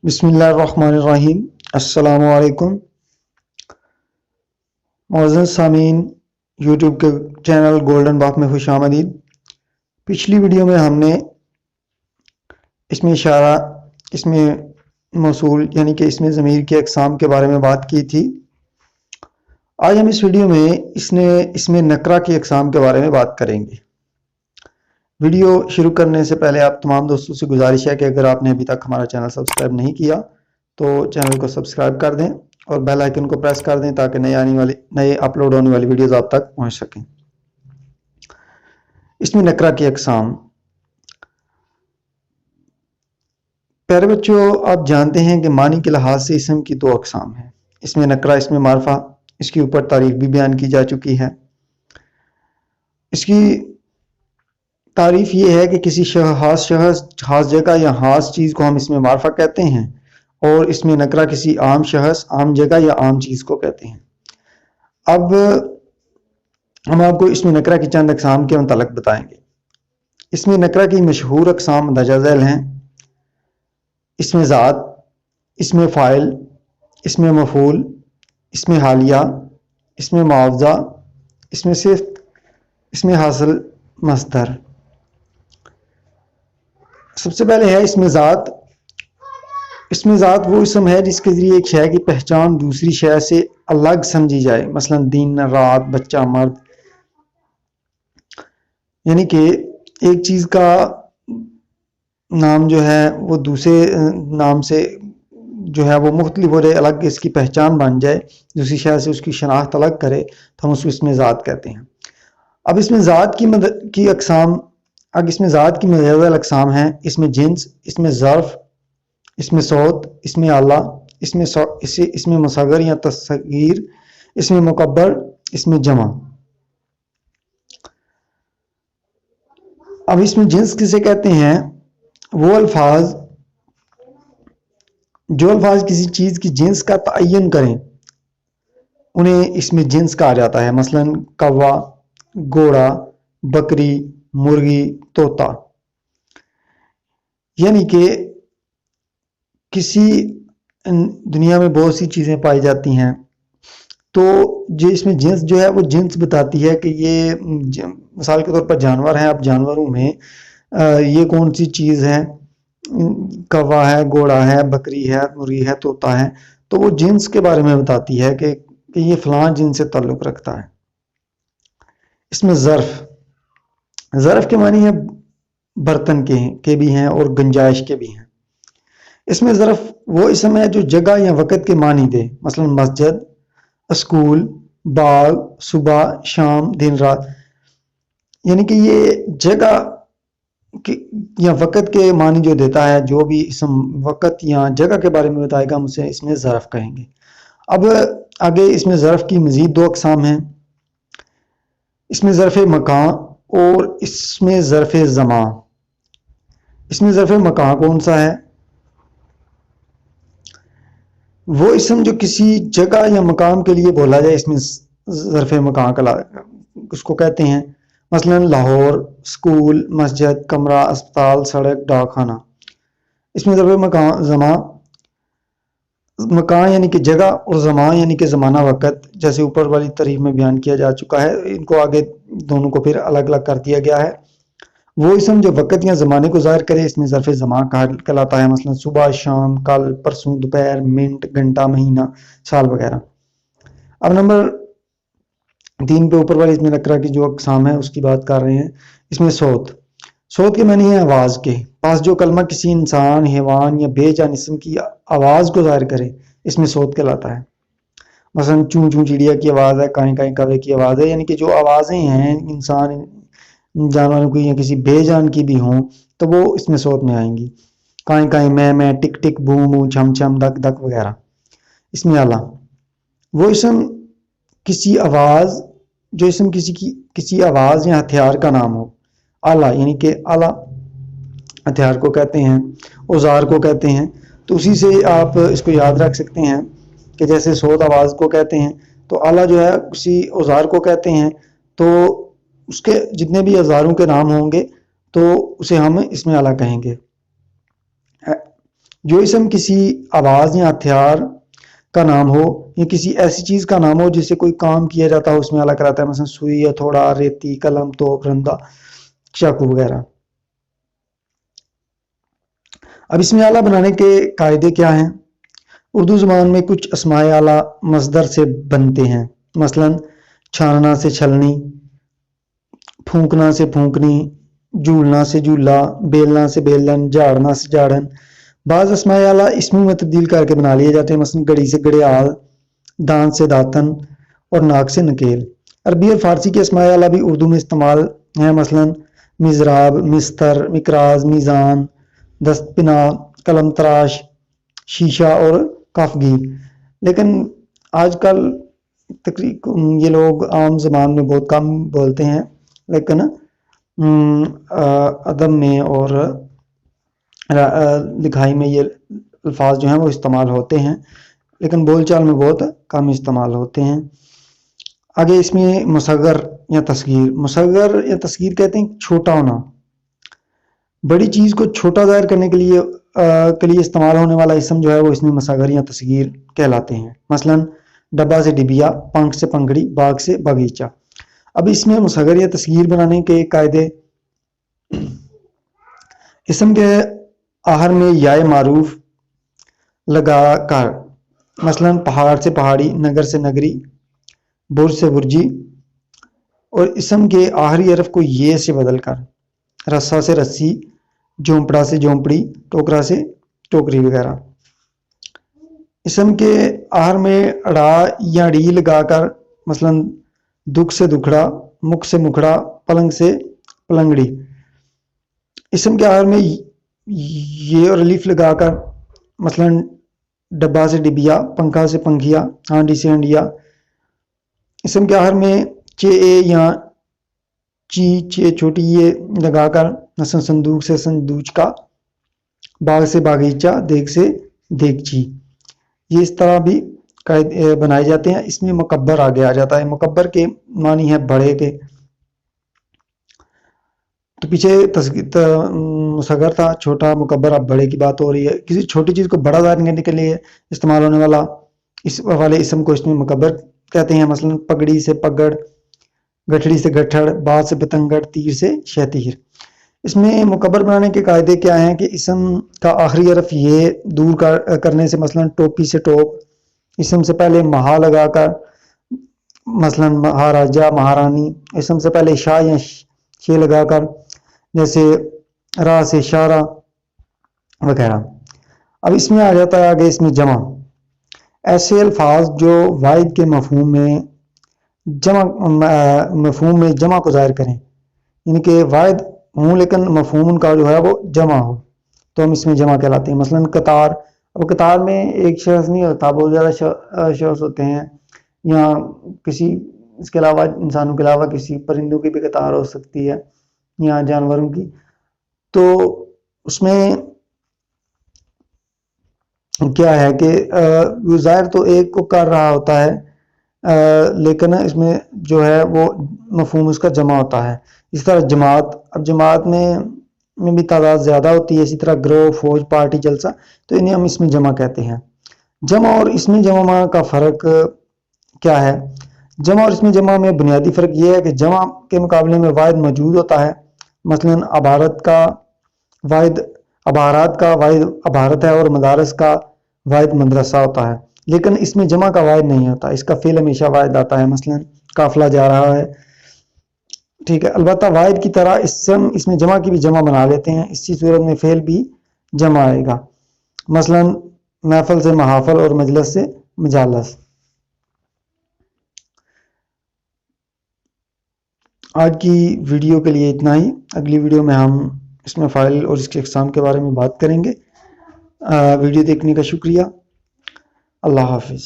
بسم اللہ الرحمن الرحیم۔ السلام علیکم معزز سامعین، یوٹیوب کے چینل گولڈن باک میں خوش آمدید۔ پچھلی ویڈیو میں ہم نے اس میں اشارہ، اس میں موصول یعنی کہ اس میں ضمیر کے اقسام کے بارے میں بات کی تھی۔ آج ہم اس ویڈیو میں اس میں نکرہ کی اقسام کے بارے میں بات کریں گے۔ ویڈیو شروع کرنے سے پہلے آپ تمام دوستوں سے گزارش ہے کہ اگر آپ نے ابھی تک ہمارا چینل سبسکرائب نہیں کیا تو چینل کو سبسکرائب کر دیں اور بیل آئیکن کو پریس کر دیں تاکہ نئے اپلوڈ ہونے والی ویڈیوز آپ تک پہنچ سکیں۔ اس میں نکرہ کی اقسام، پیارے بچوں، آپ جانتے ہیں کہ معنی کے لحاظ سے اسم کی دو اقسام ہیں، اس میں نکرہ، اس میں معرفہ۔ اس کے اوپر تعریف بھی بیان کی جا چکی ہے۔ اس کی تعریف یہ ہے کہ کسی خاص شخص، خاص جگہ یا خاص چیز کو ہم اس میں معرفہ کہتے ہیں، اور اس میں نکرہ کسی عام شخص، عام جگہ یا عام چیز کو کہتے ہیں۔ اب ہم آپ کو اس میں نکرہ کی چند اقسام کے متعلق بتائیں گے۔ اس میں نکرہ کی مشہور اقسام مندرجہ ذیل ہیں: اس میں ذات، اس میں فاعل، اس میں مفعول، اس میں حالیہ، اس میں معاوضہ، اس میں صفت، اس میں حاصل مصدر۔ سب سے پہلے ہے اس میں ذات۔ اس میں ذات وہ اسم ہے جس کے ذریعے ایک شے کی پہچان دوسری شے سے الگ سمجھی جائے، مثلا دن، رات، بچہ، مرد۔ یعنی کہ ایک چیز کا نام جو ہے وہ دوسرے نام سے جو ہے وہ مختلف ہو جائے، الگ اس کی پہچان بن جائے، دوسری شے سے اس کی شناخت الگ کرے، تو ہم اس میں ذات کہتے ہیں۔ اب اس میں ذات کی اقسام، اس میں ذات کی متعدد اقسام ہیں: اس میں جنس، اس میں ظرف، اس میں صوت، اس میں آلہ، اس میں مصغر یا تصغیر، اس میں مکبر، اس میں جمع۔ اب اس میں جنس کسے کہتے ہیں؟ وہ الفاظ جو الفاظ کسی چیز کی جنس کا تعین کریں انہیں اس میں جنس کہا جاتا ہے، مثلا کوا، گھوڑا، بکری، مرغی، طوطا۔ یعنی کہ کسی دنیا میں بہت سی چیزیں پائی جاتی ہیں، تو جو اس میں جنس جو ہے وہ جنس بتاتی ہے کہ یہ مثال کے طور پر جانور ہیں، اب جانوروں میں یہ کون سی چیز ہے، کوا ہے، گھوڑا ہے، بکری ہے، مرغی ہے، طوطا ہے، تو وہ جنس کے بارے میں بتاتی ہے کہ یہ فلاں جنس سے تعلق رکھتا ہے۔ اس میں ظرف کے معنی ہے برتن کے بھی ہیں اور گنجائش کے بھی ہیں۔ اس میں ظرف وہ اسم ہے جو جگہ یا وقت کے معنی دے، مثلا مسجد، اسکول، باغ، صبح، شام، دن، رات۔ یعنی کہ یہ جگہ یا وقت کے معنی جو دیتا ہے، جو بھی اسم وقت یا جگہ کے بارے میں بتائے گا، ہم اسے اس میں ظرف کہیں گے۔ اب آگے اس میں ظرف کی مزید دو اقسام ہیں: اس میں ظرف مکان اور اس میں ظرف زمان۔ اس میں ظرف مکان کون سا ہے؟ وہ اسم جو کسی جگہ یا مقام کے لیے بولا جائے، اس میں ظرف مکان اس کو کہتے ہیں، مثلا لاہور، اسکول، مسجد، کمرہ، اسپتال، سڑک، ڈاک خانہ۔ اس میں ظرف مکان یعنی کہ جگہ، اور زمان یعنی کہ زمانہ وقت، جیسے اوپر والی تعریف میں بیان کیا جا چکا ہے، ان کو آگے دونوں کو پھر الگ الگ کر دیا گیا ہے۔ وہ اسم جو وقت یا زمانے کو ظاہر کرے، اس میں ظرف زمان کہلاتا ہے، مثلا صبح، شام، کل، پرسوں، دوپہر، منٹ، گھنٹہ، مہینہ، سال وغیرہ۔ اب نمبر 3 پہ اوپر والی اس میں نکرہ کی جو اقسام ہے اس کی بات کر رہے ہیں۔ اس میں صوت کے معنی ہے آواز کے، پاس جو کلمہ کسی انسان، حیوان یا بے جان اسم کی آواز کو ظاہر کرے، اس میں صوت کہلاتا ہے، مثلا چوں چوں چڑیا کی آواز ہے، کائیں کائیں کوے کی آواز ہے۔ یعنی کہ جو آوازیں ہیں انسان، جانوروں کی یا کسی بے جان کی بھی ہوں تو وہ اس میں صوت میں آئیں گی، کائیں کائیں، میں، ٹک ٹک، بو بو، چھم چھم، دک دک وغیرہ۔ اس میں آلہ وہ اسم کسی آواز، جو اسم کسی آواز یا ہتھیار کا نام ہو، آلہ یعنی کہ آلہ ہتھیار کو کہتے ہیں، اوزار کو کہتے ہیں۔ تو اسی سے آپ اس کو یاد رکھ سکتے ہیں کہ جیسے صوت آواز کو کہتے ہیں تو آلہ جو ہے کسی اوزار کو کہتے ہیں، تو اس کے جتنے بھی اوزاروں کے نام ہوں گے تو اسے ہم اس میں آلہ کہیں گے۔ جو اسم کسی آواز یا ہتھیار کا نام ہو یا کسی ایسی چیز کا نام ہو جسے کوئی کام کیا جاتا ہے اس میں اللہ کراتا ہے، مثلا سوئی، ہتھوڑا، ریتی، قلم، توپ، رندہ، چاقو وغیرہ۔ اب اسم اعلیٰ بنانے کے قاعدے کیا ہیں؟ اردو زبان میں کچھ اسماء اعلیٰ مصدر سے بنتے ہیں، مثلا چھاننا سے چھلنی، پھونکنا سے پھونکنی، جھولنا سے جھولا، بیلنا سے بیلن، جھاڑنا سے جھاڑن۔ بعض اسماء اعلیٰ اسموں میں تبدیل کر کے بنا لیے جاتے ہیں، مثلا گڑی سے گڑیال، دانت سے داتن اور ناک سے نکیل۔ عربی اور فارسی کے اسماء اعلیٰ بھی اردو میں استعمال ہیں، مثلا مزراب، مستر، مکراز، میزان، دست پنا، قلم تراش، شیشہ اور کافگیر۔ لیکن آج کل یہ لوگ عام زبان میں بہت کم بولتے ہیں، لیکن ادب میں اور لکھائی میں یہ الفاظ جو ہیں وہ استعمال ہوتے ہیں، لیکن بول چال میں بہت کم استعمال ہوتے ہیں۔ آگے اس میں مصغر یا تصغیر۔ مصغر یا تصغیر کہتے ہیں چھوٹا ہونا۔ بڑی چیز کو چھوٹا ظاہر کرنے کے لیے استعمال ہونے والا اسم جو ہے وہ اس میں مصغر یا تصغیر کہلاتے ہیں، مثلا ڈبہ سے ڈبیا، پنکھ سے پنکھڑی، باغ سے باغیچہ۔ اب اس میں مصغر یا تصغیر بنانے کے قاعدے: اسم کے آخر میں یائے معروف لگا کر، مثلا پہاڑ سے پہاڑی، نگر سے نگری، برج سے برجی، اور اسم کے آخری حرف کو یہ سے بدل کر، رسا سے رسی، جھونپڑا سے جھونپڑی، ٹوکرا سے ٹوکری وغیرہ۔ اسم کے آخر میں ڑا یا ڑی لگا کر، مثلا دکھ سے دکھڑا، مکھ سے مکھڑا، پلنگ سے پلنگڑی۔ اسم کے آخر میں یہ اور الف لگا کر، مثلا ڈبہ سے ڈبیا، پنکھا سے پنکھیا، ہانڈی سے ہنڈیا۔ اسم کے آخر میں چے اے یا چی چے چھوٹی یہ لگا کر، مثلا صندوق سے صندوچکا، باغ سے باغیچہ، دیگ سے دیگچی۔ یہ اس طرح بھی قاعدے بنائے جاتے ہیں۔ اس میں مکبر آگے آ جاتا ہے۔ مکبر کے معنی ہے بڑے کے۔ تو پیچھے مصغر تھا، چھوٹا، مکبر، اب بڑے کی بات ہو رہی ہے۔ کسی چھوٹی چیز کو بڑا ظاہر کرنے کے لیے استعمال ہونے والا والے اسم کو اس میں مکبر کہتے ہیں، مثلا پگڑی سے پگڑ، گٹھڑی سے گٹھڑ، بات سے پتنگڑ، تیر سے شہتیر۔ اس میں مکبر بنانے کے قاعدے کیا ہیں کہ اسم کا آخری حرف یہ دور کرنے سے، مثلا ٹوپی سے ٹوپ، اسم سے پہلے مہا لگا کر، مثلا مہاراجہ، مہارانی، اسم سے پہلے شاہ یا شے لگا کر، جیسے راہ سے اشارہ وغیرہ۔ اب اس میں آ جاتا ہے آگے اس میں جمع۔ ایسے الفاظ جو واحد کے مفہوم میں جمع کو ظاہر کریں، یعنی کہ واحد ہوں لیکن مفہوم ان کا جو ہے وہ جمع ہو، تو ہم اس میں جمع کہلاتے ہیں۔ مثلا قطار۔ اب قطار میں ایک شخص نہیں ہوتا، بہت زیادہ شخص ہوتے ہیں، یا اس کے علاوہ انسانوں کے علاوہ کسی پرندوں کی بھی قطار ہو سکتی ہے، یا جانوروں کی۔ تو اس میں کیا ہے کہ ظاہر تو ایک کو کر رہا ہوتا ہے، لیکن اس میں جو ہے وہ مفہوم اس کا جمع ہوتا ہے۔ اس طرح جماعت۔ اب جماعت میں بھی تعداد زیادہ ہوتی ہے، اسی طرح گروہ، فوج، پارٹی، جلسہ، تو انہیں ہم اس میں جمع کہتے ہیں۔ جمع اور اس میں جمع کا فرق کیا ہے؟ جمع اور اس میں جمع میں بنیادی فرق یہ ہے کہ جمع کے مقابلے میں واحد موجود ہوتا ہے، مثلا عبارات کا واحد عبارت ہے اور مدارس کا واحد مدرسہ ہوتا ہے، لیکن اس میں جمع کا واحد نہیں ہوتا، اس کا فعل ہمیشہ واحد آتا ہے، مثلا قافلہ جا رہا ہے، ٹھیک ہے۔ البتہ واحد کی طرح اس میں جمع کی بھی جمع بنا لیتے ہیں، اسی صورت میں فعل بھی جمع آئے گا، مثلا محفل سے محافل اور مجلس سے مجالس۔ آج کی ویڈیو کے لیے اتنا ہی۔ اگلی ویڈیو میں ہم اس میں فائل اور اس کے اقسام کے بارے میں بات کریں گے۔ ویڈیو دیکھنے کا شکریہ۔ اللہ حافظ۔